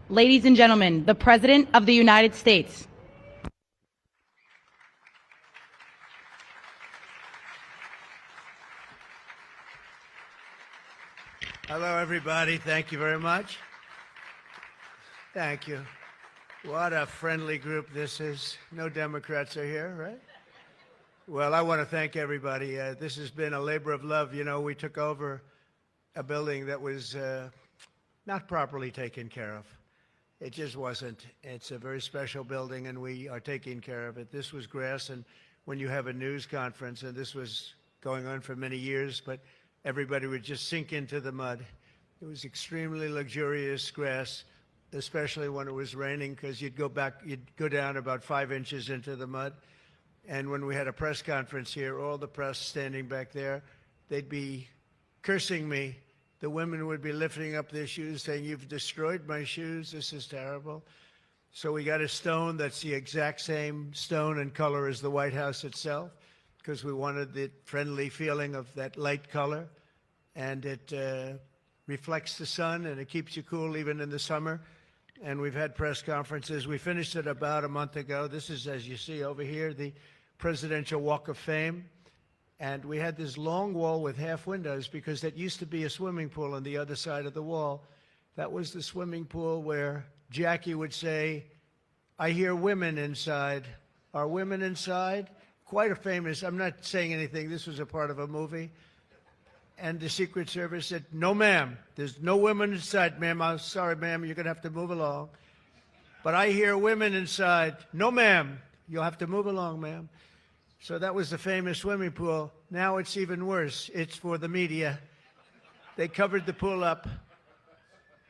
Ladies and gentlemen, the President of the United States. Hello, everybody. Thank you very much. Thank you. What a friendly group this is. No Democrats are here, right? Well, I want to thank everybody. This has been a labor of love. You know, we took over a building that was not properly taken care of. It just wasn't. It's a very special building, and we are taking care of it. This was grass, and when you have a news conference, and this was going on for many years, but everybody would just sink into the mud. It was extremely luxurious grass, especially when it was raining, because you'd go down about 5 inches into the mud. And when we had a press conference here, all the press standing back there, they'd be cursing me. The women would be lifting up their shoes saying, "You've destroyed my shoes. This is terrible." So we got a stone that's the exact same stone and color as the White House itself, because we wanted the friendly feeling of that light color. And it reflects the sun, and it keeps you cool even in the summer. And we've had press conferences. We finished it about a month ago. This is, as you see over here, the Presidential Walk of Fame. And we had this long wall with half windows because that used to be a swimming pool on the other side of the wall. That was the swimming pool where Jackie would say, "I hear women inside." Are women inside? Quite a famous, I'm not saying anything, this was a part of a movie. And the Secret Service said, "No, ma'am, there's no women inside, ma'am. I'm sorry, ma'am, you're going to have to move along. But I hear women inside." "No, ma'am, you'll have to move along, ma'am." So that was the famous swimming pool. Now it's even worse. It's for the media. They covered the pool up.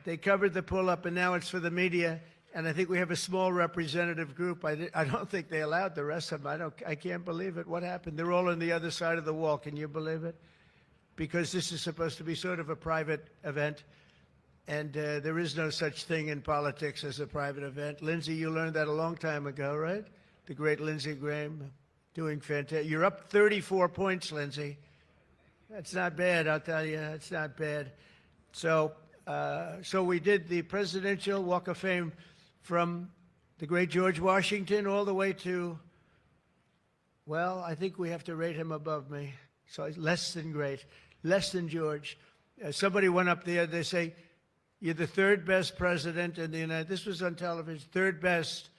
They covered the pool up, and now it's for the media. And I think we have a small representative group. I don't think they allowed the rest of them. I can't believe it. What happened? They're all on the other side of the wall. Can you believe it? Because this is supposed to be sort of a private event. And there is no such thing in politics as a private event. Lindsey, you learned that a long time ago, right? The great Lindsey Graham, doing fantastic. You're up 34 points, Lindsey. That's not bad, I'll tell you. It's not bad. So we did the Presidential Walk of Fame from the great George Washington all the way to, well, I think we have to rate him above me. So less than great, less than George. Somebody went up there, they say, "You're the third best president in the United States." This was on television, third best.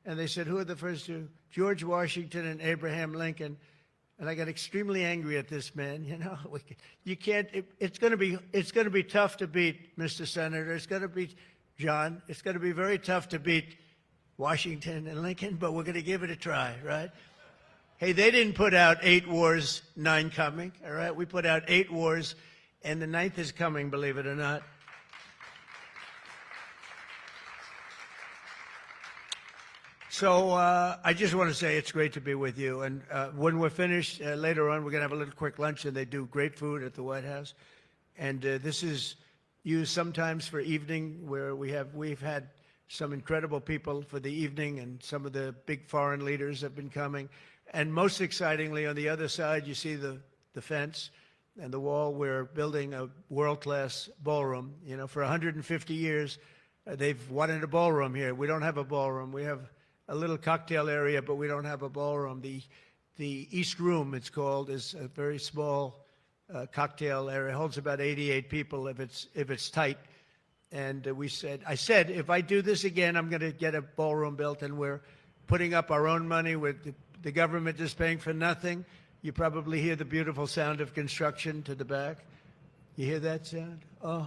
And they said, "Who are the first two?" "George Washington and Abraham Lincoln." And I got extremely angry at this man. You know, you can't. It's going to be tough to beat, Mr. Senator. It's going to be, John. It's going to be very tough to beat Washington and Lincoln, but we're going to give it a try, right? Hey, they didn't put out 8 wars, 9 coming. All right, we put out 8 wars, and the 9th is coming. Believe it or not. So I just want to say it's great to be with you. And when we're finished later on, we're going to have a little quick lunch, and they do great food at the White House. And this is used sometimes for evening, where we've had some incredible people for the evening, and some of the big foreign leaders have been coming. And most excitingly, on the other side, you see the fence and the wall. We're building a world-class ballroom. You know, for 150 years, they've wanted a ballroom here. We don't have a ballroom. We have a little cocktail area, but we don't have a ballroom. The East Room, it's called, is a very small cocktail area. It holds about 88 people if it's tight. And I said, if I do this again, I'm going to get a ballroom built, and we're putting up our own money. With the government is paying for nothing. You probably hear the beautiful sound of construction to the back. You hear that sound? Oh,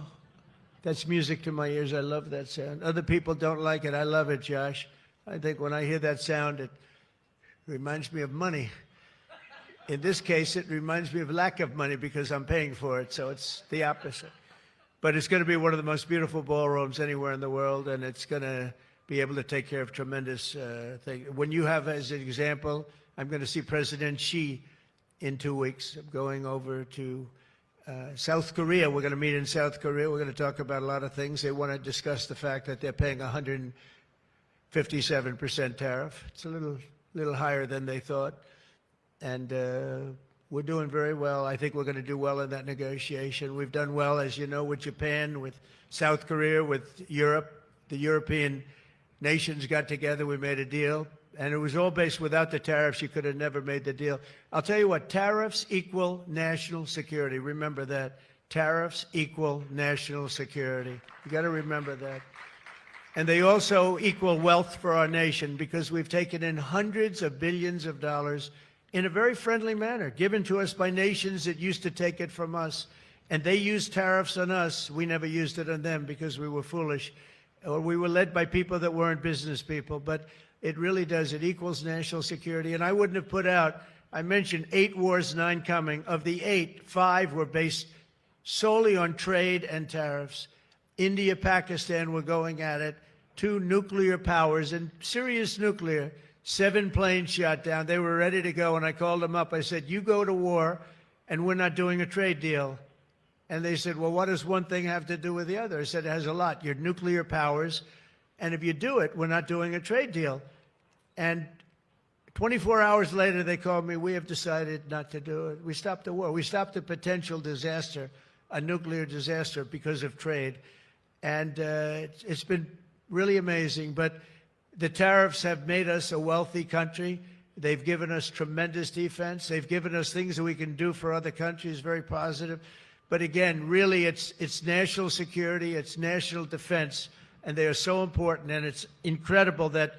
that's music to my ears. I love that sound. Other people don't like it. I love it, Josh. I think when I hear that sound, it reminds me of money. In this case, it reminds me of lack of money because I'm paying for it, so it's the opposite. But it's going to be one of the most beautiful ballrooms anywhere in the world, and it's going to be able to take care of tremendous things. When you have, as an example, I'm going to see President Xi in 2 weeks. I'm going over to South Korea. We're going to meet in South Korea. We're going to talk about a lot of things. They want to discuss the fact that they're paying 157% tariff. It's a little higher than they thought. And We're doing very well. I think we're going to do well in that negotiation. We've done well, as you know, with Japan, with South Korea, with Europe. The European nations got together. We made a deal. And it was all based without the tariffs. You could have never made the deal. I'll tell you what, tariffs equal national security. Remember that. Tariffs equal national security. You got to remember that. And they also equal wealth for our nation because we've taken in hundreds of billions of dollars in a very friendly manner, given to us by nations that used to take it from us. And they used tariffs on us. We never used it on them because we were foolish, or we were led by people that weren't business people. But it really does. It equals national security. And I wouldn't have put out, I mentioned 8 wars, 9 coming. Of the 8, 5 were based solely on trade and tariffs. India, Pakistan were going at it. 2 nuclear powers, and serious nuclear. 7 planes shot down. They were ready to go, and I called them up. I said, you go to war, and we're not doing a trade deal. And they said, well, what does one thing have to do with the other? I said, it has a lot. You're nuclear powers, and if you do it, we're not doing a trade deal. And 24 hours later, they called me, we have decided not to do it. We stopped the war. We stopped the potential disaster, a nuclear disaster, because of trade. And it's been really amazing. But the tariffs have made us a wealthy country. They've given us tremendous defense. They've given us things that we can do for other countries, very positive. But again, really, it's national security, it's national defense, and they are so important. And it's incredible that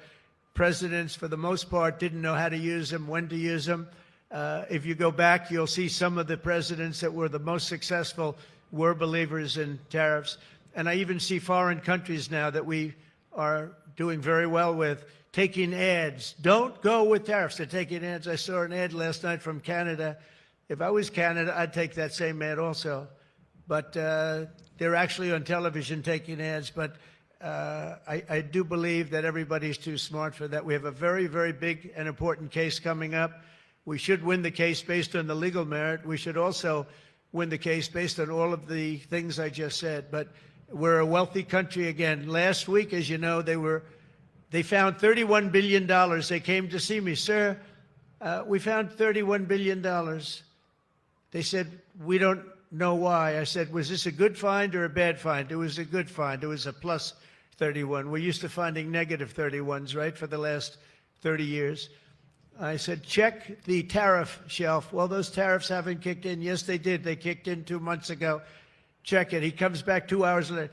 presidents, for the most part, didn't know how to use them, when to use them. If you go back, you'll see some of the presidents that were the most successful were believers in tariffs. And I even see foreign countries now that we are doing very well with taking ads. Don't go with tariffs. They're taking ads. I saw an ad last night from Canada. If I was Canada, I'd take that same ad also. But they're actually on television taking ads. But I do believe that everybody's too smart for that. We have a very, very big and important case coming up. We should win the case based on the legal merit. We should also win the case based on all of the things I just said. But we're a wealthy country again. Last week, as you know, they found $31 billion. They came to see me, sir, we found $31 billion. They said, we don't know why. I said, was this a good find or a bad find? It was a good find. It was a plus 31. We're used to finding negative 31s, right, for the last 30 years. I said, check the tariff shelf. Well, those tariffs haven't kicked in. Yes, they did. They kicked in 2 months ago. Check it. He comes back 2 hours later.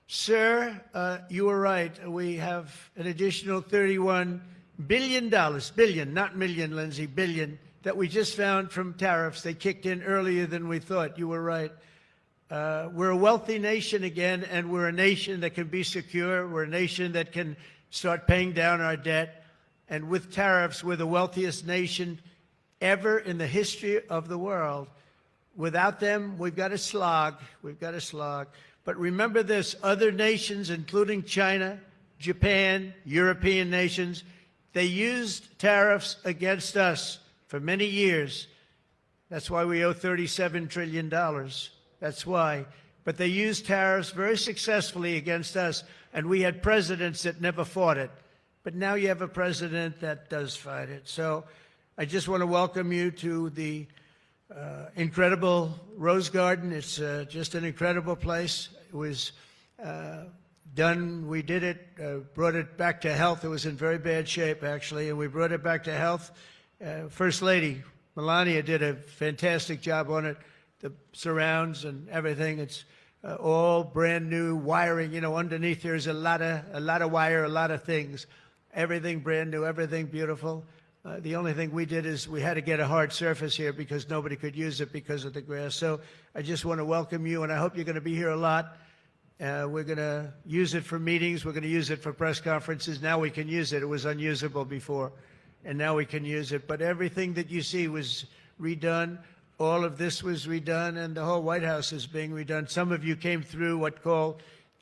Sir, you were right. We have an additional $31 billion, billion, not million, Lindsay, billion, that we just found from tariffs. They kicked in earlier than we thought. You were right. We're a wealthy nation again, and we're a nation that can be secure. We're a nation that can start paying down our debt. And with tariffs, we're the wealthiest nation ever in the history of the world. Without them, we've got to slog. We've got to slog. But remember this, other nations, including China, Japan, European nations, they used tariffs against us for many years. That's why we owe $37 trillion. That's why. But they used tariffs very successfully against us, and we had presidents that never fought it. But now you have a president that does fight it. So I just want to welcome you to the incredible Rose Garden. It's just an incredible place. It was done, we did it, brought it back to health. It was in very bad shape, actually, and we brought it back to health. First Lady Melania did a fantastic job on it, the surrounds and everything. It's all brand new wiring. You know, underneath there's a lot of wire, a lot of things. Everything brand new, everything beautiful. The only thing we did is we had to get a hard surface here because nobody could use it because of the grass. So I just want to welcome you, and I hope you're going to be here a lot. We're going to use it for meetings. We're going to use it for press conferences. Now we can use it. It was unusable before, and now we can use it. But everything that you see was redone. All of this was redone, and the whole White House is being redone. Some of you came through what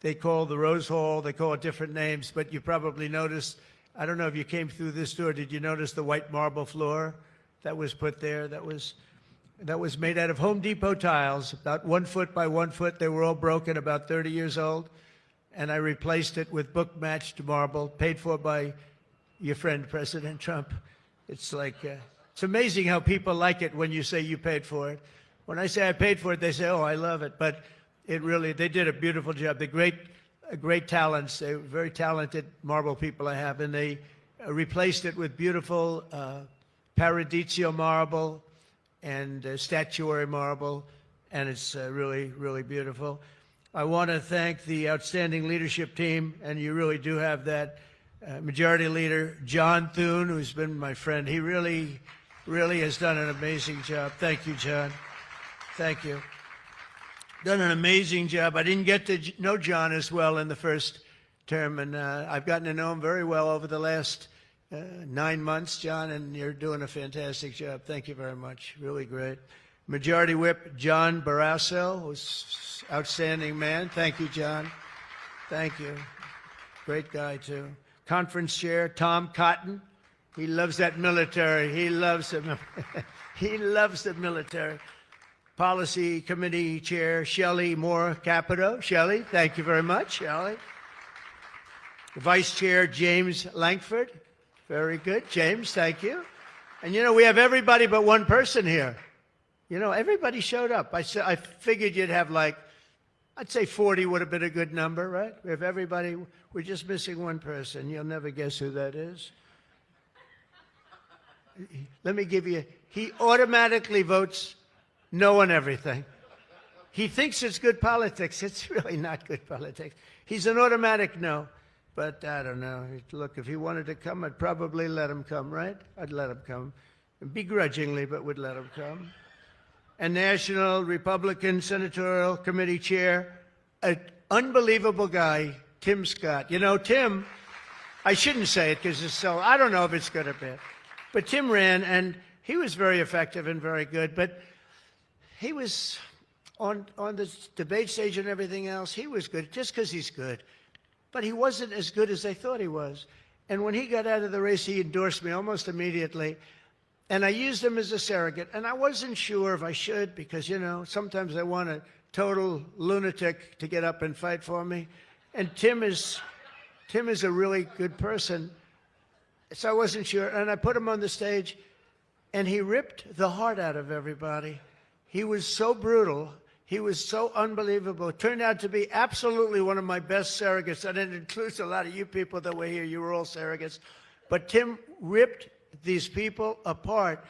they call the Rose Hall. They call it different names, but you probably noticed, I don't know if you came through this door. Did you notice the white marble floor that was put there? That was made out of Home Depot tiles, about 1 foot by 1 foot. They were all broken, about 30 years old. And I replaced it with book-matched marble, paid for by your friend, President Trump. It's like, It's amazing how people like it when you say you paid for it. When I say I paid for it, they say, oh, I love it. But they did a beautiful job. They're great talents. They're very talented marble people I have. And they replaced it with beautiful Paradiso marble and statuary marble. And it's really, really beautiful. I want to thank the outstanding leadership team, and you really do have that. Majority Leader John Thune, who's been my friend. He really, really has done an amazing job. Thank you, John. Thank you. Done an amazing job. I didn't get to know John as well in the first term, and I've gotten to know him very well over the last 9 months, John, and you're doing a fantastic job. Thank you very much. Really great. Majority Whip John Barrasso, who's an outstanding man. Thank you, John. Thank you. Great guy, too. Conference Chair Tom Cotton. He loves that military. He loves the, he loves the military. Policy Committee Chair Shelley Moore Capito. Shelley, thank you very much, Shelley. Vice Chair James Langford. Very good. James, thank you. And you know, we have everybody but one person here. You know, everybody showed up. I figured you'd have like, I'd say 40 would have been a good number, right? We have everybody. We're just missing one person. You'll never guess who that is. Let me give you, he automatically votes no on everything. He thinks it's good politics. It's really not good politics. He's an automatic no. But I don't know. Look, if he wanted to come, I'd probably let him come, right? I'd let him come. Begrudgingly, but would let him come. And National Republican Senatorial Committee Chair, an unbelievable guy, Tim Scott. You know, Tim, I shouldn't say it because it's so, I don't know if it's good or bad. But Tim ran, and he was very effective and very good. But he was on the debate stage and everything else, he was good just because he's good. But he wasn't as good as they thought he was. And when he got out of the race, he endorsed me almost immediately. And I used him as a surrogate. And I wasn't sure if I should because, you know, sometimes I want a total lunatic to get up and fight for me. And Tim is a really good person. So I wasn't sure. And I put him on the stage, and he ripped the heart out of everybody. He was so brutal. He was so unbelievable. It turned out to be absolutely one of my best surrogates, and it includes a lot of you people that were here. You were all surrogates. But Tim ripped these people apart.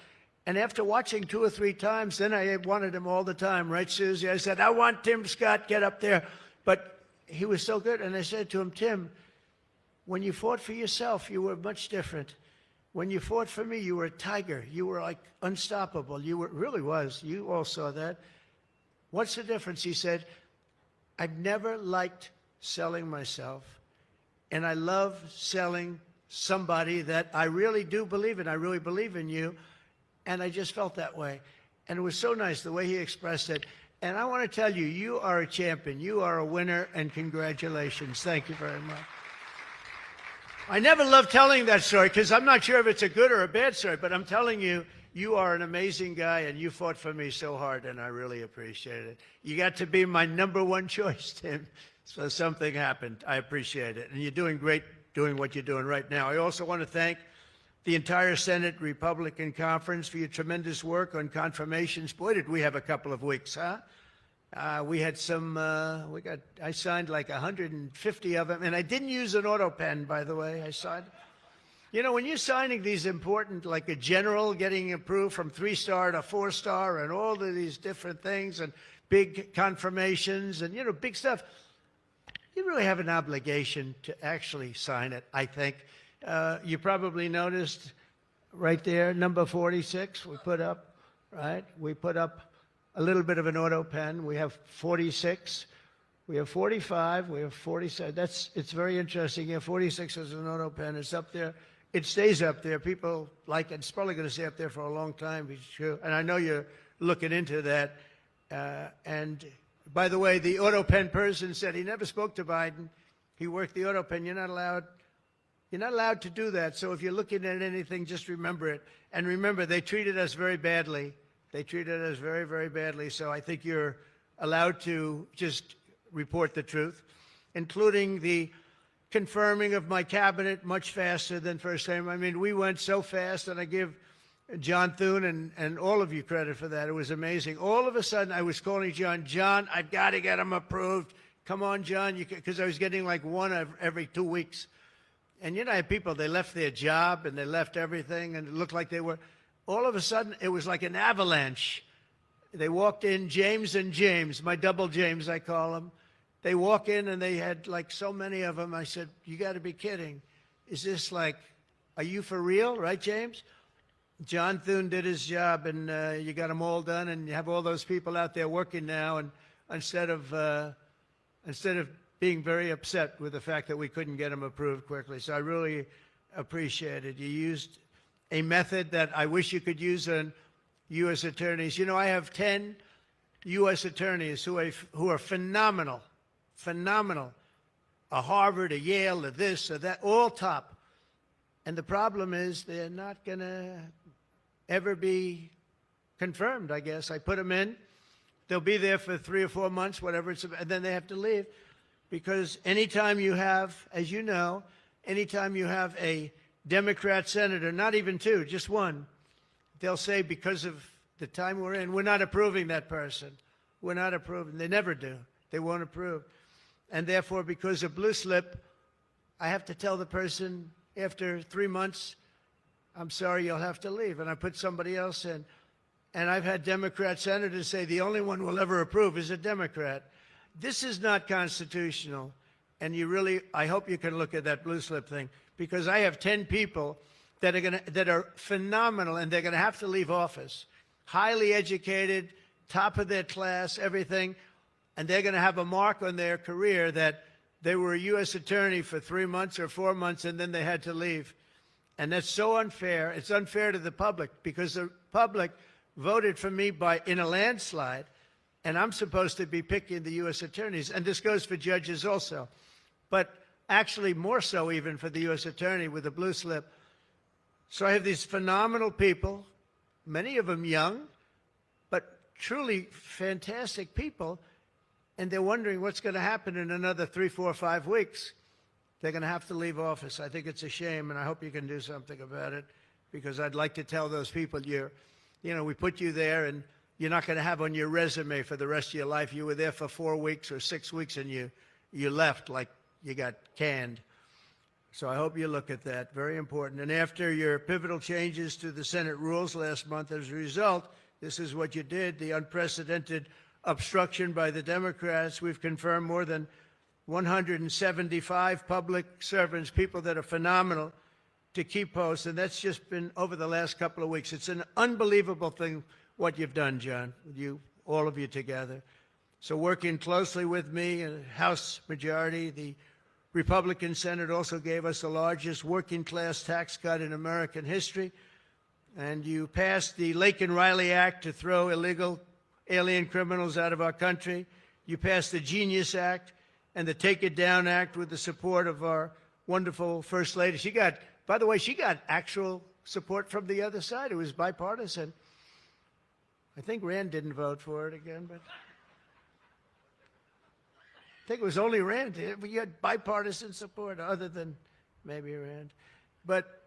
And after watching 2 or 3 times, then I wanted him all the time, right, Susie? I said, I want Tim Scott, get up there. But he was so good. And I said to him, Tim, when you fought for yourself, you were much different. When you fought for me, you were a tiger. You were like unstoppable. You were, really was. You all saw that. What's the difference? He said, I've never liked selling myself, and I love selling somebody that I really do believe in. I really believe in you, and I just felt that way. And it was so nice the way he expressed it. And I want to tell you, you are a champion. You are a winner, and congratulations. Thank you very much. I never love telling that story because I'm not sure if it's a good or a bad story, but I'm telling you, you are an amazing guy, and you fought for me so hard, and I really appreciate it. You got to be my #1 choice, Tim, so something happened. I appreciate it, and you're doing great doing what you're doing right now. I also want to thank the entire Senate Republican Conference for your tremendous work on confirmations. Boy, did we have a couple of weeks, huh? We had some, I signed like 150 of them, and I didn't use an auto pen, by the way. I signed. You know, when you're signing these important, like a general getting approved from 3-star to 4-star and all of these different things and big confirmations and, you know, big stuff, you really have an obligation to actually sign it, I think. You probably noticed right there, number 46, we put up, right? We put up a little bit of an auto pen. We have 46. We have 45. We have 47. It's very interesting. Yeah, 46 is an auto pen. It's up there. It stays up there. People like it. It's probably going to stay up there for a long time. It's true. And I know you're looking into that. And by the way, the auto pen person said he never spoke to Biden. He worked the auto pen. You're not allowed to do that. So if you're looking at anything, just remember it. And remember, they treated us very badly. They treated us very, very badly. So I think you're allowed to just report the truth, including the confirming of my cabinet much faster than first time. I mean, we went so fast, and I give John Thune and all of you credit for that. It was amazing. All of a sudden, I was calling John, I've got to get him approved. Come on, John, because I was getting like one every 2 weeks. And I have people, they left their job and they left everything, and it looked like they were, all of a sudden, it was like an avalanche. They walked in, James and James, my double James, I call them. They walk in and they had like so many of them. I said, you got to be kidding. Is this like, are you for real, right, James? John Thune did his job, and you got them all done, and you have all those people out there working now, and instead of being very upset with the fact that we couldn't get them approved quickly. So I really appreciate it. You used a method that I wish you could use on U.S. attorneys. I have 10 U.S. attorneys who are phenomenal, a Harvard, a Yale, a this, or that, all top. And the problem is they're not going to ever be confirmed, I guess. I put them in. They'll be there for 3 or 4 months, whatever it's, and then they have to leave. Because anytime you have, as you know, anytime you have a Democrat senator, not even two, just one, they'll say because of the time we're in, we're not approving that person. We're not approving. They never do. They won't approve. And therefore, because of blue slip, I have to tell the person after 3 months, I'm sorry, you'll have to leave. And I put somebody else in. And I've had Democrat senators say the only one we'll ever approve is a Democrat. This is not constitutional. And I hope you can look at that blue slip thing, because I have 10 people that are phenomenal, and they're going to have to leave office. Highly educated, top of their class, everything. And they're going to have a mark on their career that they were a U.S. attorney for 3 months or 4 months, and then they had to leave. And that's so unfair. It's unfair to the public, because the public voted for me in a landslide, and I'm supposed to be picking the U.S. attorneys. And this goes for judges also. But actually more so even for the U.S. attorney with the blue slip. So I have these phenomenal people, many of them young, but truly fantastic people, and they're wondering what's going to happen in another 3, 4, 5 weeks. They're going to have to leave office. I think it's a shame, and I hope you can do something about it, because I'd like to tell those people, we put you there, and you're not going to have on your resume for the rest of your life, you were there for 4 weeks or 6 weeks, and you left like you got canned. So I hope you look at that. Very important. And after your pivotal changes to the Senate rules last month, as a result, this is what you did, the unprecedented obstruction by the Democrats. We've confirmed more than 175 public servants, people that are phenomenal, to keep posts. And that's just been over the last couple of weeks. It's an unbelievable thing what you've done, John, all of you together. So working closely with me, House majority, the Republican Senate also gave us the largest working class tax cut in American history. And you passed the Laken Riley Act to throw illegal alien criminals out of our country. You passed the Genius Act and the Take It Down Act with the support of our wonderful First Lady. By the way, she got actual support from the other side. It was bipartisan. I think Rand didn't vote for it again, but I think it was only Rand. You had bipartisan support other than maybe Rand. But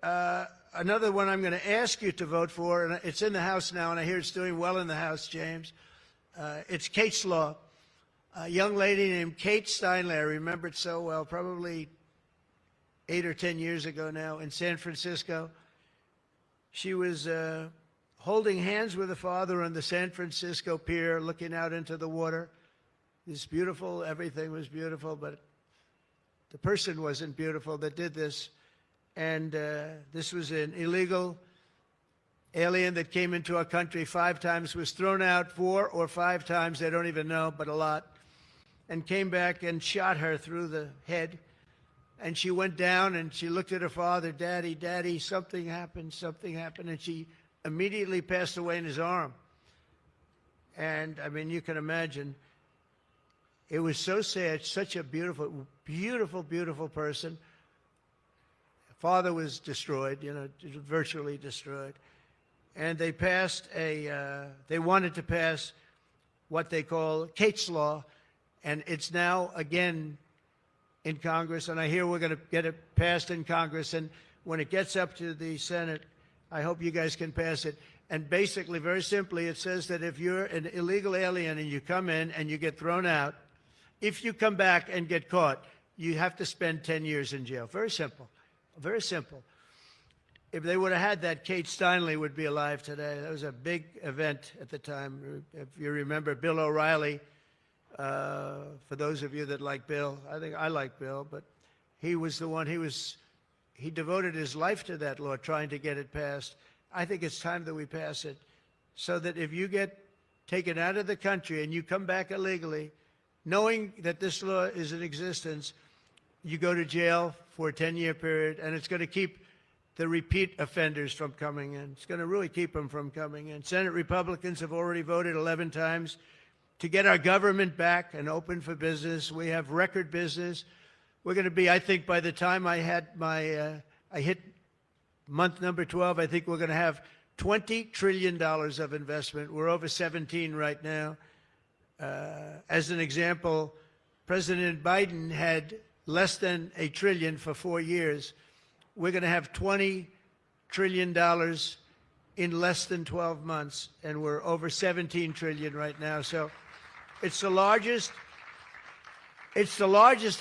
another one I'm going to ask you to vote for, and it's in the House now, and I hear it's doing well in the House, James. It's Kate's Law. A young lady named Kate Steinle, I remember it so well, probably 8 or 10 years ago now in San Francisco. She was holding hands with her father on the San Francisco pier, looking out into the water. It's beautiful, everything was beautiful, but the person wasn't beautiful that did this. And this was an illegal alien that came into our country 5 times, was thrown out 4 or 5 times, they don't even know, but a lot, and came back and shot her through the head. And she went down and she looked at her father, Daddy, Daddy, something happened, and she immediately passed away in his arm. And I mean, you can imagine, it was so sad, such a beautiful, beautiful, beautiful person. Father was destroyed, virtually destroyed. And they passed they wanted to pass what they call Kate's Law, and it's now again in Congress, and I hear we're going to get it passed in Congress, and when it gets up to the Senate, I hope you guys can pass it. And basically, very simply, it says that if you're an illegal alien and you come in and you get thrown out, if you come back and get caught, you have to spend 10 years in jail. Very simple. Very simple. If they would have had that, Kate Steinle would be alive today. That was a big event at the time. If you remember Bill O'Reilly, for those of you that like Bill, I think I like Bill, but he was the one, he devoted his life to that law, trying to get it passed. I think it's time that we pass it so that if you get taken out of the country and you come back illegally, knowing that this law is in existence, you go to jail for a 10-year period, and it's going to keep the repeat offenders from coming in. It's going to really keep them from coming in. Senate Republicans have already voted 11 times to get our government back and open for business. We have record business. We're going to be, I think, by the time I hit month number 12, I think we're going to have $20 trillion of investment. We're over 17 right now. As an example, President Biden had less than $1 trillion for 4 years. We're going to have $20 trillion in less than 12 months, and we're over 17 trillion right now. So it's the largest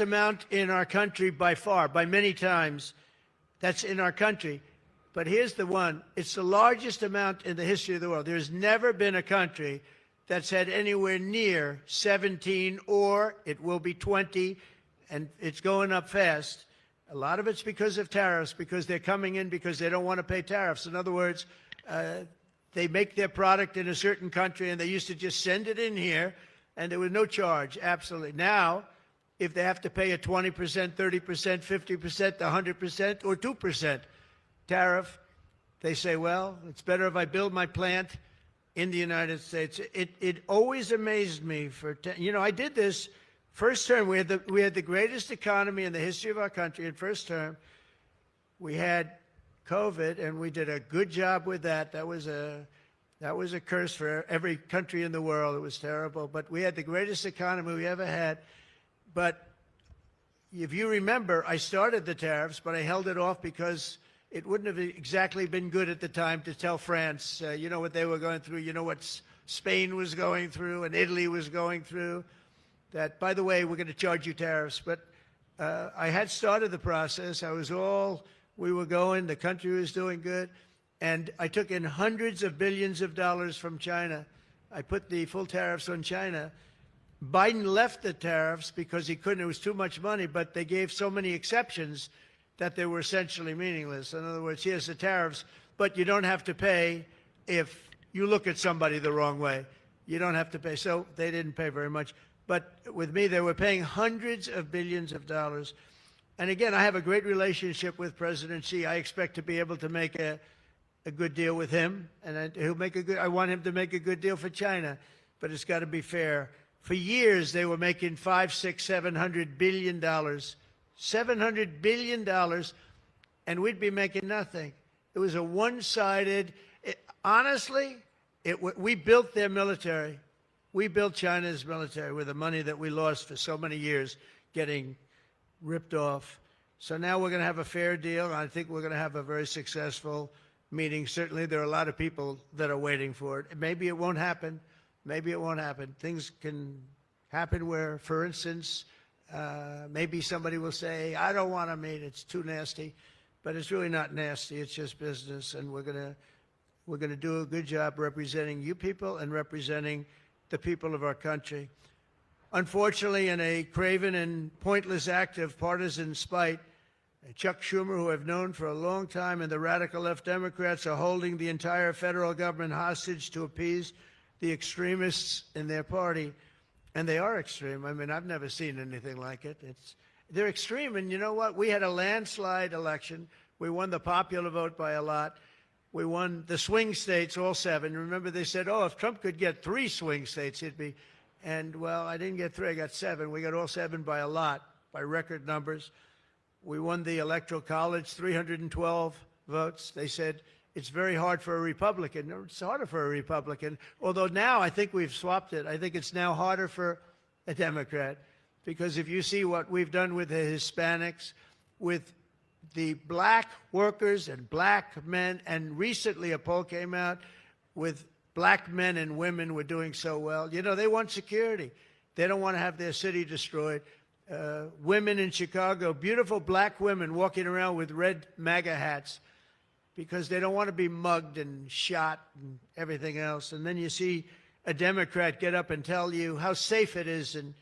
amount in our country by far, by many times. That's in our country. But here's the one. It's the largest amount in the history of the world. There's never been a country that's had anywhere near 17, or it will be 20, and it's going up fast. A lot of it's because of tariffs, because they're coming in because they don't want to pay tariffs. In other words, they make their product in a certain country, and they used to just send it in here, and there was no charge, absolutely. Now, if they have to pay a 20%, 30%, 50%, 100%, or 2% tariff, they say, well, it's better if I build my plant in the United States. It always amazed me I did this first term. We had the greatest economy in the history of our country in first term. We had COVID, and we did a good job with that. That was a curse for every country in the world. It was terrible. But we had the greatest economy we ever had. But if you remember, I started the tariffs, but I held it off because it wouldn't have exactly been good at the time to tell France, you know what they were going through, you know what Spain was going through and Italy was going through, that, by the way, we're going to charge you tariffs. But I had started the process. We were going, the country was doing good. And I took in hundreds of billions of dollars from China. I put the full tariffs on China. Biden left the tariffs because he couldn't. It was too much money, but they gave so many exceptions that they were essentially meaningless. In other words, here's the tariffs, but you don't have to pay if you look at somebody the wrong way. You don't have to pay. So they didn't pay very much. But with me, they were paying hundreds of billions of dollars. And again, I have a great relationship with President Xi. I expect to be able to make a good deal with him, and I want him to make a good deal for China, but it's got to be fair. For years, they were making $500, $600, $700 billion. $700 billion, and we'd be making nothing. It was a one-sided, honestly, we built their military. We built China's military with the money that we lost for so many years getting ripped off. So now we're going to have a fair deal, and I think we're going to have a very successful meeting. Certainly, there are a lot of people that are waiting for it. Maybe it won't happen. Maybe it won't happen. Things can happen where, for instance, maybe somebody will say, I don't want to meet, it's too nasty. But it's really not nasty, it's just business, and we're going to do a good job representing you people and representing the people of our country. Unfortunately, in a craven and pointless act of partisan spite, Chuck Schumer, who I've known for a long time, and the radical left Democrats are holding the entire federal government hostage to appease the extremists in their party. And they are extreme. I mean, I've never seen anything like it. They're extreme, and you know what? We had a landslide election. We won the popular vote by a lot. We won the swing states, all 7. Remember, they said, oh, if Trump could get 3 swing states, he'd be. And, well, I didn't get 3, I got 7. We got all 7 by a lot, by record numbers. We won the Electoral College, 312 votes. They said, it's very hard for a Republican. It's harder for a Republican, although now I think we've swapped it. I think it's now harder for a Democrat, because if you see what we've done with the Hispanics, with the black workers and black men, and recently a poll came out with black men and women were doing so well. You know, they want security. They don't want to have their city destroyed. Women in Chicago, beautiful black women walking around with red MAGA hats because they don't want to be mugged and shot and everything else. And then you see a Democrat get up and tell you how safe it is in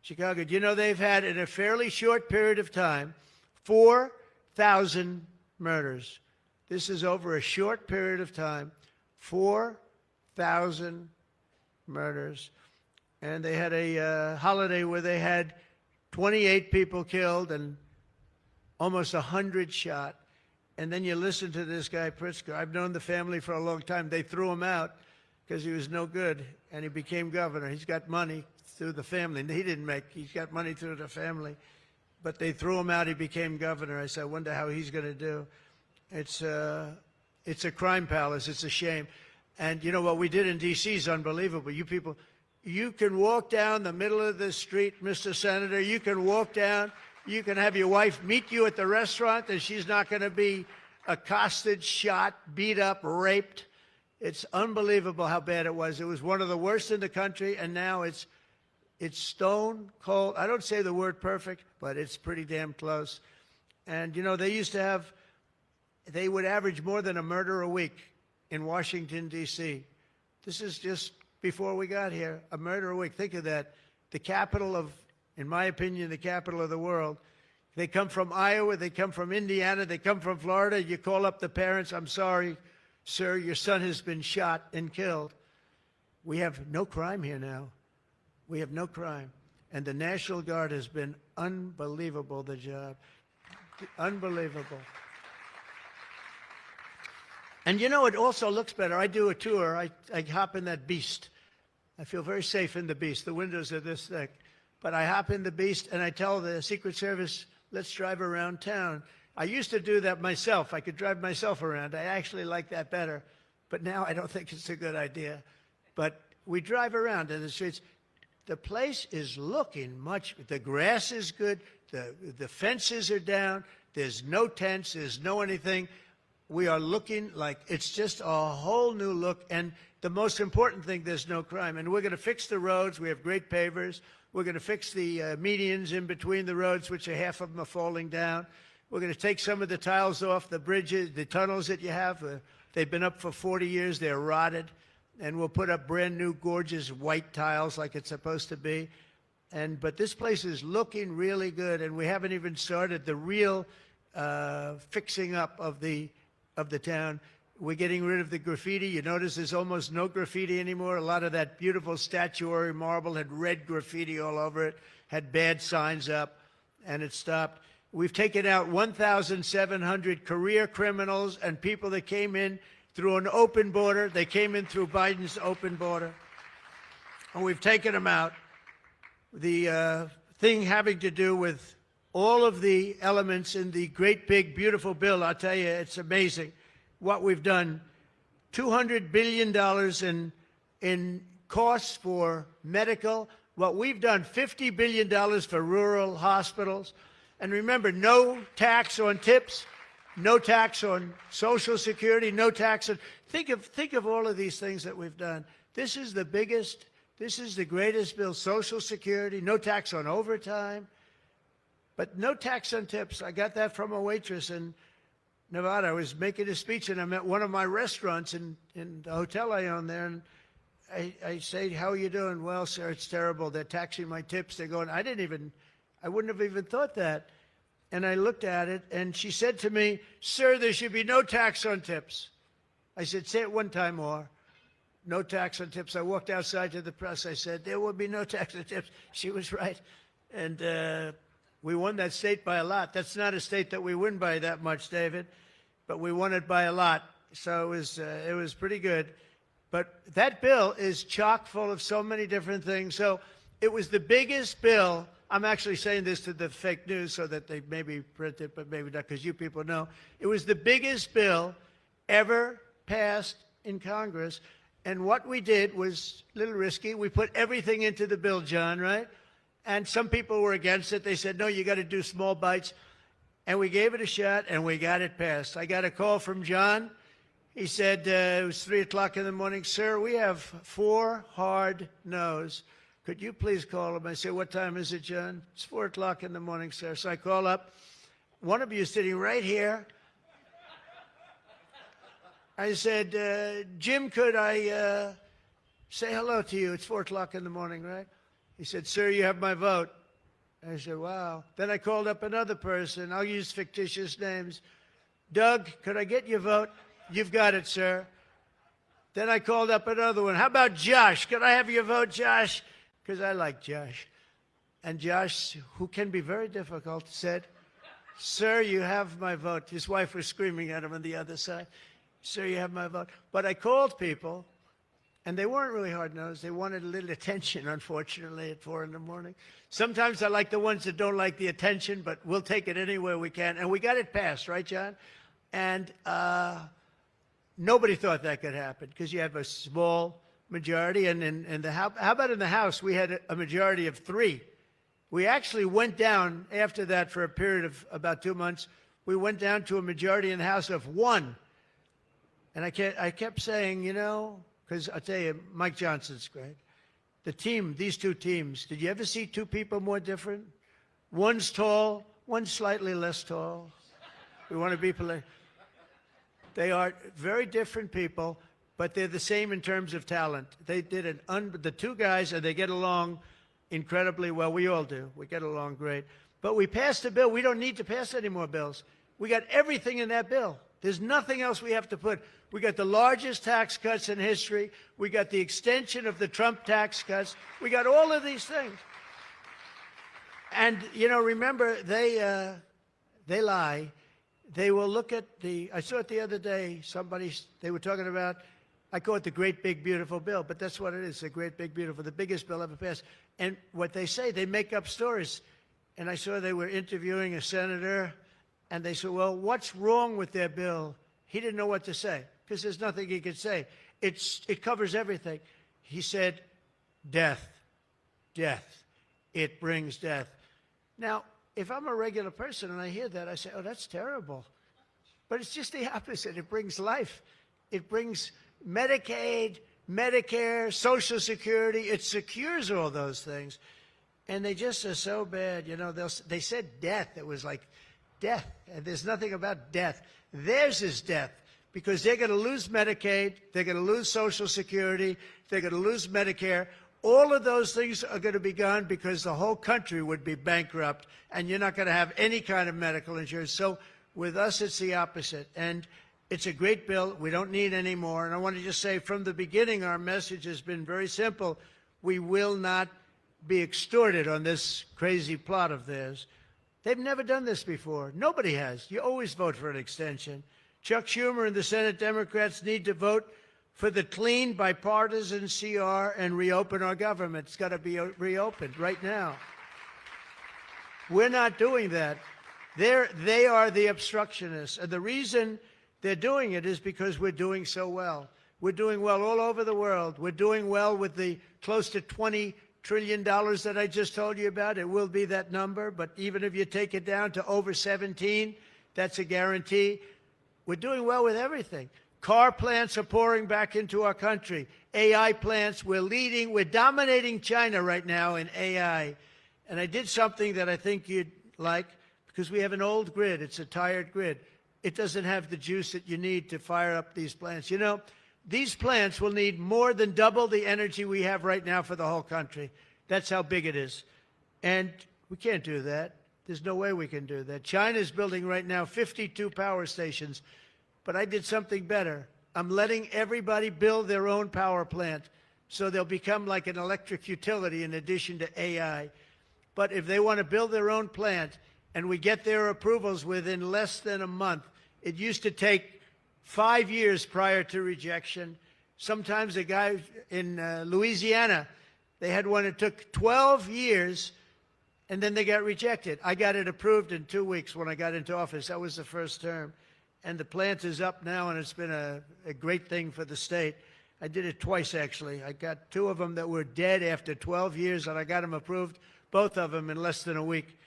Chicago. Do you know they've had, in a fairly short period of time, 4,000 murders? This is over a short period of time, 4,000 murders. And they had a holiday where they had 28 people killed and almost 100 shot. And then you listen to this guy, Pritzker. I've known the family for a long time. They threw him out because he was no good, and he became governor. He's got money through the family. He's got money through the family. But they threw him out. He became governor. I said, I wonder how he's going to do. It's a crime palace. It's a shame. And you know what we did in D.C. is unbelievable. You people, you can walk down the middle of the street, Mr. Senator. You can walk down. You can have your wife meet you at the restaurant, and she's not going to be accosted, shot, beat up, raped. It's unbelievable how bad it was. It was one of the worst in the country, and now it's stone cold. I don't say the word perfect, but it's pretty damn close. And, you know, they would average more than a murder a week in Washington, D.C. This is just before we got here, a murder a week. Think of that. The capital of, in my opinion, the capital of the world. They come from Iowa, they come from Indiana, they come from Florida. You call up the parents, I'm sorry, sir, your son has been shot and killed. We have no crime here now. We have no crime. And the National Guard has been unbelievable, the job. Unbelievable. And you know, it also looks better. I do a tour. I hop in that beast. I feel very safe in the beast. The windows are this thick. But I hop in the beast and I tell the Secret Service, let's drive around town. I used to do that myself. I could drive myself around. I actually like that better. But now I don't think it's a good idea. But we drive around in the streets. The place is looking much, the grass is good, the fences are down, there's no tents, there's no anything. We are looking like it's just a whole new look. And the most important thing, there's no crime. And we're going to fix the roads. We have great pavers. We're going to fix the medians in between the roads, which half of them are falling down. We're going to take some of the tiles off the bridges, the tunnels that you have. They've been up for 40 years. They're rotted. And we'll put up brand new, gorgeous white tiles like it's supposed to be. But this place is looking really good. And we haven't even started the real fixing up of the town. We're getting rid of the graffiti. You notice there's almost no graffiti anymore. A lot of that beautiful statuary marble had red graffiti all over it, had bad signs up, and it stopped. We've taken out 1,700 career criminals and people that came in through an open border. They came in through Biden's open border, and we've taken them out. The thing having to do with all of the elements in the great, big, beautiful bill, I'll tell you, it's amazing what we've done. $200 billion in costs for medical. What we've done, $50 billion for rural hospitals. And remember, no tax on tips, no tax on Social Security, no tax on... Think of all of these things that we've done. This is the biggest, this is the greatest bill. Social Security, no tax on overtime, but no tax on tips. I got that from a waitress in Nevada. I was making a speech, and I'm at one of my restaurants in the hotel I own there, and I say, how are you doing? Well, sir, it's terrible. They're taxing my tips. They're going, I wouldn't have even thought that. And I looked at it, and she said to me, sir, there should be no tax on tips. I said, say it one time more. No tax on tips. I walked outside to the press. I said, there will be no tax on tips. She was right. And we won that state by a lot. That's not a state that we win by that much, David, but we won it by a lot. So it was pretty good. But that bill is chock full of so many different things. So it was the biggest bill. I'm actually saying this to the fake news so that they maybe print it, but maybe not, because you people know. It was the biggest bill ever passed in Congress. And what we did was a little risky. We put everything into the bill, John, right? And some people were against it. They said, no, you got to do small bites. and we gave it a shot, and we got it passed. I got a call from John. He said, it was 3 o'clock in the morning. Sir, we have 4 hard no's. Could you please call him? I said, what time is it, John? It's 4 o'clock in the morning, sir. So I call up. One of you is sitting right here. I said, Jim, could I say hello to you? It's 4 o'clock in the morning, right? He said, sir, you have my vote. I said, wow. Then I called up another person. I'll use fictitious names. Doug, could I get your vote? You've got it, sir. Then I called up another one. How about Josh? Could I have your vote, Josh? Because I like Josh. And Josh, who can be very difficult, said, sir, you have my vote. His wife was screaming at him on the other side. Sir, you have my vote. But I called people, and they weren't really hard-nosed. They wanted a little attention, unfortunately, at 4 in the morning. Sometimes I like the ones that don't like the attention, but we'll take it anywhere we can. And we got it passed, right, John? And nobody thought that could happen because you have a small majority. And in the House, how about in the House, we had a majority of 3. We actually went down after that for a period of about 2 months. We went down to a majority in the House of 1. And I kept saying, you know, because I'll tell you, Mike Johnson's great. The team, these 2 teams, did you ever see 2 people more different? One's tall, one's slightly less tall. We want to be polite. They are very different people, but they're the same in terms of talent. They did the 2 guys, and they get along incredibly well. We all do. We get along great. But we passed a bill. We don't need to pass any more bills. We got everything in that bill. There's nothing else we have to put. We got the largest tax cuts in history. We got the extension of the Trump tax cuts. We got all of these things. And, you know, remember, they lie. They will look at I saw it the other day, they were talking about, I call it the great big beautiful bill, but that's what it is, the great big beautiful, the biggest bill ever passed. And what they say, they make up stories. And I saw they were interviewing a senator, and they said, well, what's wrong with their bill? He didn't know what to say, because there's nothing he could say. It covers everything. He said, death, death. It brings death. Now, if I'm a regular person and I hear that, I say, oh, that's terrible. But it's just the opposite. It brings life. It brings Medicaid, Medicare, Social Security. It secures all those things. And they just are so bad. You know, they said death. It was like death. And there's nothing about death. Theirs is death because they're going to lose Medicaid. They're going to lose Social Security. They're going to lose Medicare. All of those things are going to be gone because the whole country would be bankrupt, and you're not going to have any kind of medical insurance. So with us, it's the opposite. And it's a great bill. We don't need any more. And I want to just say from the beginning, our message has been very simple. We will not be extorted on this crazy plot of theirs. They've never done this before. Nobody has. You always vote for an extension. Chuck Schumer and the Senate Democrats need to vote for the clean, bipartisan CR and reopen our government. It's got to be reopened right now. We're not doing that. They are the obstructionists. And the reason they're doing it is because we're doing so well. We're doing well all over the world. We're doing well with the close to $20 trillion that I just told you about. It will be that number, but even if you take it down to over 17, that's a guarantee. We're doing well with everything. Car plants are pouring back into our country. AI plants, we're leading. We're dominating China right now in AI. And I did something that I think you'd like because we have an old grid. It's a tired grid. It doesn't have the juice that you need to fire up these plants. You know, these plants will need more than double the energy we have right now for the whole country. That's how big it is. And we can't do that. There's no way we can do that. China's building right now 52 power stations. But I did something better. I'm letting everybody build their own power plant so they'll become like an electric utility in addition to AI. But if they want to build their own plant and we get their approvals within less than a month, it used to take 5 years prior to rejection. Sometimes a guy in Louisiana, they had one that took 12 years and then they got rejected. I got it approved in 2 weeks when I got into office. That was the first term. And the plant is up now, and it's been a great thing for the state. I did it twice, actually. I got 2 of them that were dead after 12 years, and I got them approved, both of them in less than a week.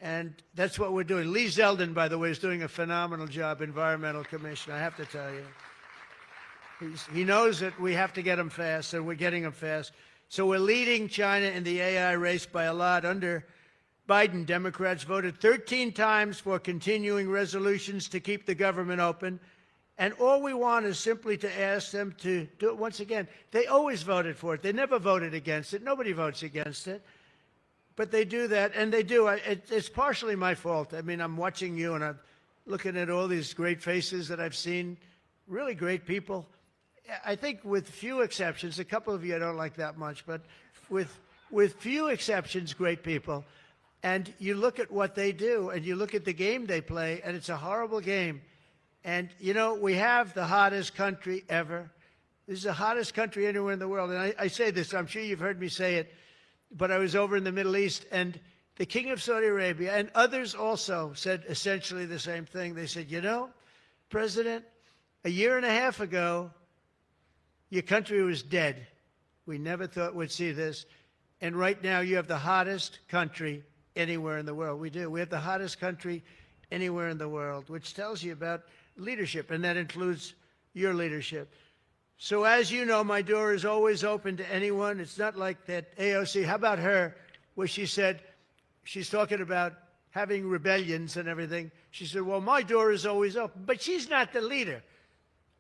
And that's what we're doing. Lee Zeldin, by the way, is doing a phenomenal job, Environmental Commission, I have to tell you. He knows that we have to get him fast, and we're getting him fast. So we're leading China in the AI race by a lot. Under Biden, Democrats voted 13 times for continuing resolutions to keep the government open. And all we want is simply to ask them to do it once again. They always voted for it. They never voted against it. Nobody votes against it. But they do that, and they do. It's partially my fault. I mean, I'm watching you, and I'm looking at all these great faces that I've seen, really great people. I think with few exceptions, a couple of you I don't like that much, but with few exceptions, great people. And you look at what they do, and you look at the game they play, and it's a horrible game. And, you know, we have the hottest country ever. This is the hottest country anywhere in the world. And I say this, I'm sure you've heard me say it, but I was over in the Middle East, and the King of Saudi Arabia and others also said essentially the same thing. They said, you know, President, a year and a half ago, your country was dead. We never thought we'd see this. And right now, you have the hottest country anywhere in the world. We do. We have the hottest country anywhere in the world, which tells you about leadership, and that includes your leadership. So as you know, my door is always open to anyone. It's not like that AOC. How about her, where she said, she's talking about having rebellions and everything. She said, well, my door is always open. But she's not the leader.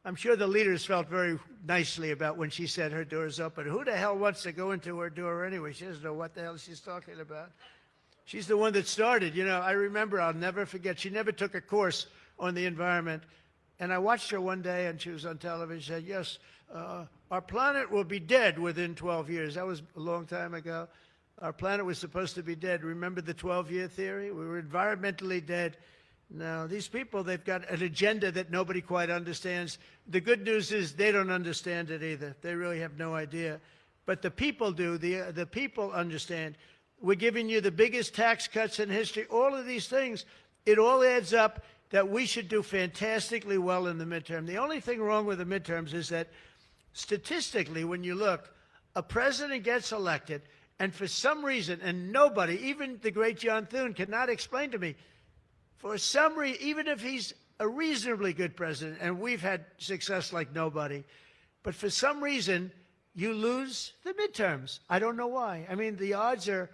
I'm sure the leaders felt very nicely about when she said her door is open. Who the hell wants to go into her door anyway? She doesn't know what the hell she's talking about. She's the one that started. You know, I remember, I'll never forget, she never took a course on the environment. And I watched her one day, and she was on television. She said, yes, our planet will be dead within 12 years. That was a long time ago. Our planet was supposed to be dead. Remember the 12-year theory? We were environmentally dead. Now, these people, they've got an agenda that nobody quite understands. The good news is they don't understand it either. They really have no idea. But the people do. The people understand. We're giving you the biggest tax cuts in history. All of these things, it all adds up that we should do fantastically well in the midterm. The only thing wrong with the midterms is that statistically, when you look, a president gets elected, and for some reason, and nobody, even the great John Thune, cannot explain to me, for some reason, even if he's a reasonably good president, and we've had success like nobody, but for some reason, you lose the midterms. I don't know why. I mean, the odds are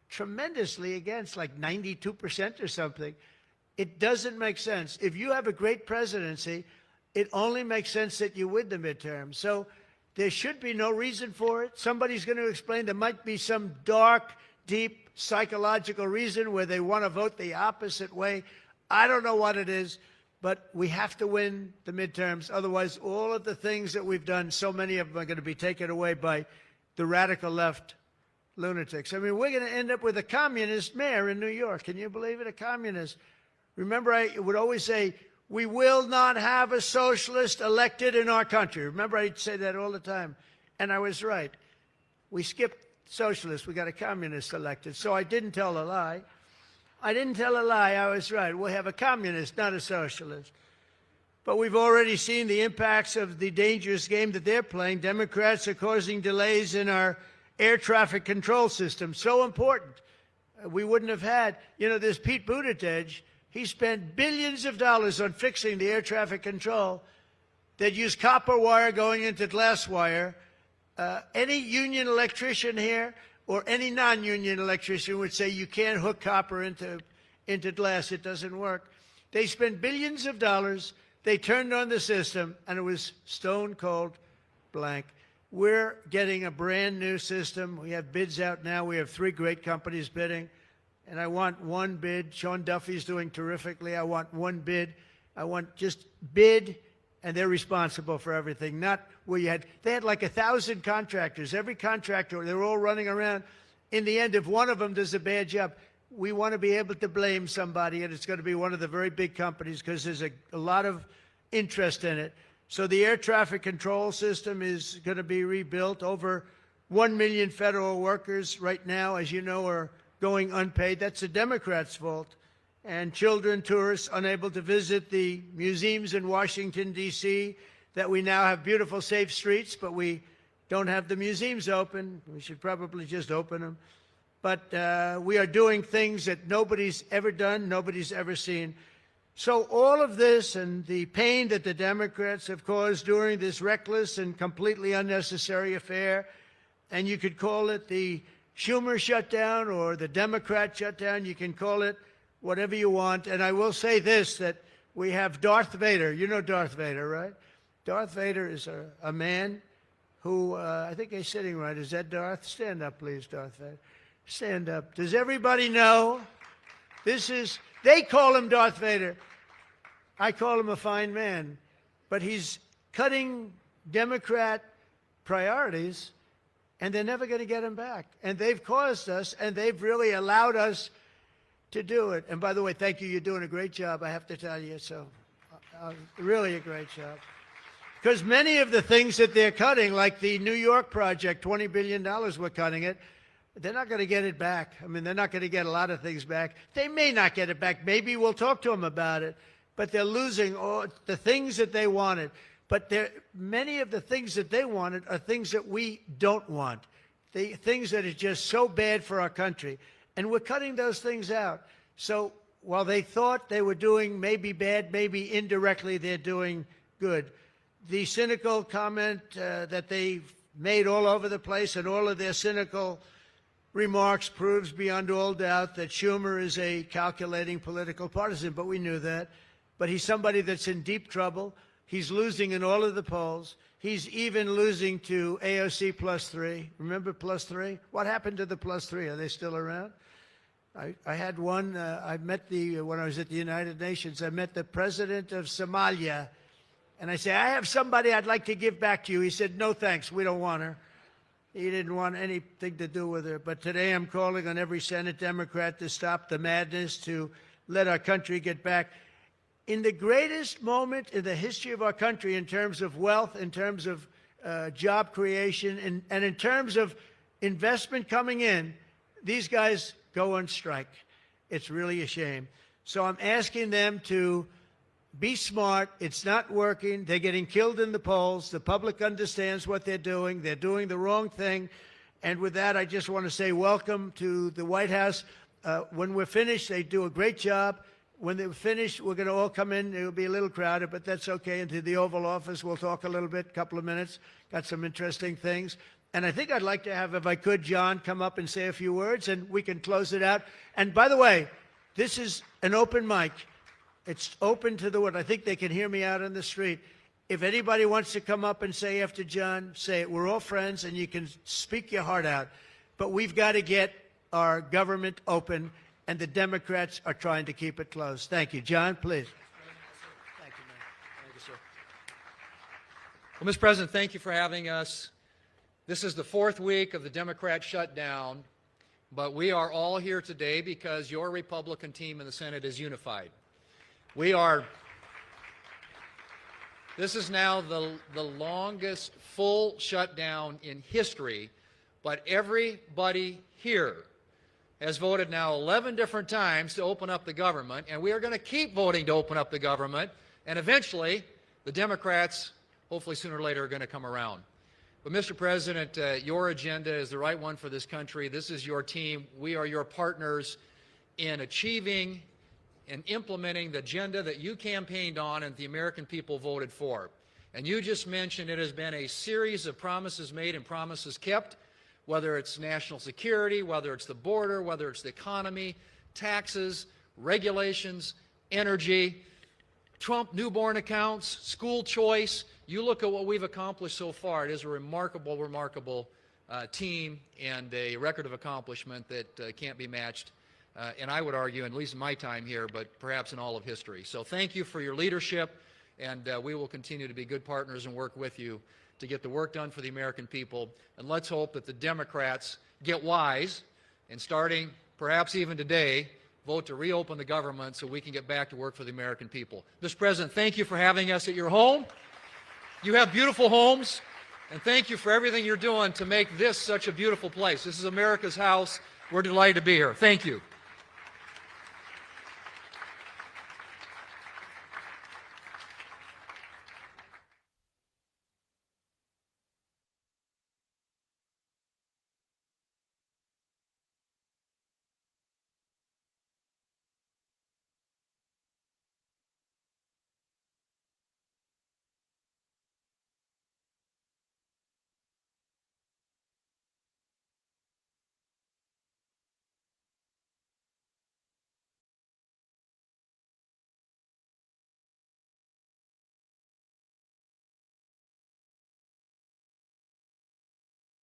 tremendously against, like 92% or something. It doesn't make sense. If you have a great presidency, it only makes sense that you win the midterm. So there should be no reason for it. Somebody's going to explain there might be some dark, deep psychological reason where they want to vote the opposite way. I don't know what it is, but we have to win the midterms. Otherwise, all of the things that we've done, so many of them are going to be taken away by the radical left lunatics. I mean, we're going to end up with a communist mayor in New York. Can you believe it? A communist. Remember, I would always say, we will not have a socialist elected in our country. Remember, I'd say that all the time. And I was right. We skipped socialists. We got a communist elected. So I didn't tell a lie. I didn't tell a lie. I was right. We'll have a communist, not a socialist. But we've already seen the impacts of the dangerous game that they're playing. Democrats are causing delays in our air traffic control system. So important. We wouldn't have had, you know, there's Pete Buttigieg. He spent billions of dollars on fixing the air traffic control that used copper wire going into glass wire. Any union electrician here or any non-union electrician would say you can't hook copper into glass. It doesn't work. They spent billions of dollars. They turned on the system, and it was stone cold blank. We're getting a brand new system. We have bids out now. We have 3 great companies bidding. And I want one bid. Sean Duffy's doing terrifically. I want one bid. I want just bid, and they're responsible for everything. Not where they had like 1,000 contractors. Every contractor, they're all running around. In the end, if one of them does a bad job, we want to be able to blame somebody, and it's going to be one of the very big companies because there's a lot of interest in it. So the air traffic control system is going to be rebuilt. Over 1 million federal workers right now, as you know, are going unpaid. That's the Democrats' fault. And children, tourists, unable to visit the museums in Washington, D.C., that we now have beautiful, safe streets, but we don't have the museums open. We should probably just open them. but we are doing things that nobody's ever done, nobody's ever seen. So all of this and the pain that the Democrats have caused during this reckless and completely unnecessary affair, and you could call it the Schumer shutdown or the Democrat shutdown, you can call it whatever you want. And I will say this, that we have Darth Vader. You know Darth Vader, right? Darth Vader is a man who, I think he's sitting right. Is that Darth? Stand up, please, Darth Vader. Stand up. Does everybody know? They call him Darth Vader. I call him a fine man. But he's cutting Democrat priorities, and they're never going to get him back. And they've caused us, and they've really allowed us to do it. And by the way, thank you. You're doing a great job, I have to tell you. So really a great job. Because many of the things that they're cutting, like the New York project, $20 billion, we're cutting it. They're not going to get it back. I mean, they're not going to get a lot of things back. They may not get it back. Maybe we'll talk to them about it. But they're losing all the things that they wanted. But many of the things that they wanted are things that we don't want. The things that are just so bad for our country. And we're cutting those things out. So while they thought they were doing maybe bad, maybe indirectly they're doing good. The cynical comment that they've made all over the place, and all of their cynical remarks proves beyond all doubt that Schumer is a calculating political partisan, but we knew that. But he's somebody that's in deep trouble. He's losing in all of the polls. He's even losing to AOC +3. Remember +3? What happened to the +3? Are they still around? I had one. I met when I was at the United Nations, I met the president of Somalia. And I said, I have somebody I'd like to give back to you. He said, no, thanks. We don't want her. He didn't want anything to do with her. But today I'm calling on every Senate Democrat to stop the madness, to let our country get back. In the greatest moment in the history of our country in terms of wealth, in terms of job creation, and in terms of investment coming in, these guys go on strike. It's really a shame. So I'm asking them to be smart. It's not working. They're getting killed in the polls. The public understands what they're doing. They're doing the wrong thing. And with that, I just want to say welcome to the White House. When we're finished, they do a great job. When they're finished, we're going to all come in. It'll be a little crowded, but that's okay. Into the Oval Office, we'll talk a little bit, a couple of minutes. Got some interesting things. And I think I'd like to have, if I could, John come up and say a few words, and we can close it out. And by the way, this is an open mic. It's open to the world. I think they can hear me out on the street. If anybody wants to come up and say after John, say it. We're all friends, and you can speak your heart out. But we've got to get our government open, and the Democrats are trying to keep it closed. Thank you. John, please. Thank you, man. Thank you, sir. Well, Mr. President, thank you for having us. This is the 4th week of the Democrat shutdown, but we are all here today because your Republican team in the Senate is unified. This is now the longest full shutdown in history, but everybody here has voted now 11 different times to open up the government, and we are going to keep voting to open up the government, and eventually the Democrats, hopefully sooner or later, are going to come around. But Mr. President, your agenda is the right one for this country. This is your team. We are your partners in achieving and implementing the agenda that you campaigned on and the American people voted for. And you just mentioned it has been a series of promises made and promises kept, whether it's national security, whether it's the border, whether it's the economy, taxes, regulations, energy, Trump newborn accounts, school choice. You look at what we've accomplished so far. It is a remarkable, remarkable team and a record of accomplishment that can't be matched. And I would argue, at least in my time here, but perhaps in all of history. So thank you for your leadership, and we will continue to be good partners and work with you to get the work done for the American people. And let's hope that the Democrats get wise and starting perhaps even today, vote to reopen the government so we can get back to work for the American people. Mr. President, thank you for having us at your home. You have beautiful homes, and thank you for everything you're doing to make this such a beautiful place. This is America's house. We're delighted to be here. Thank you.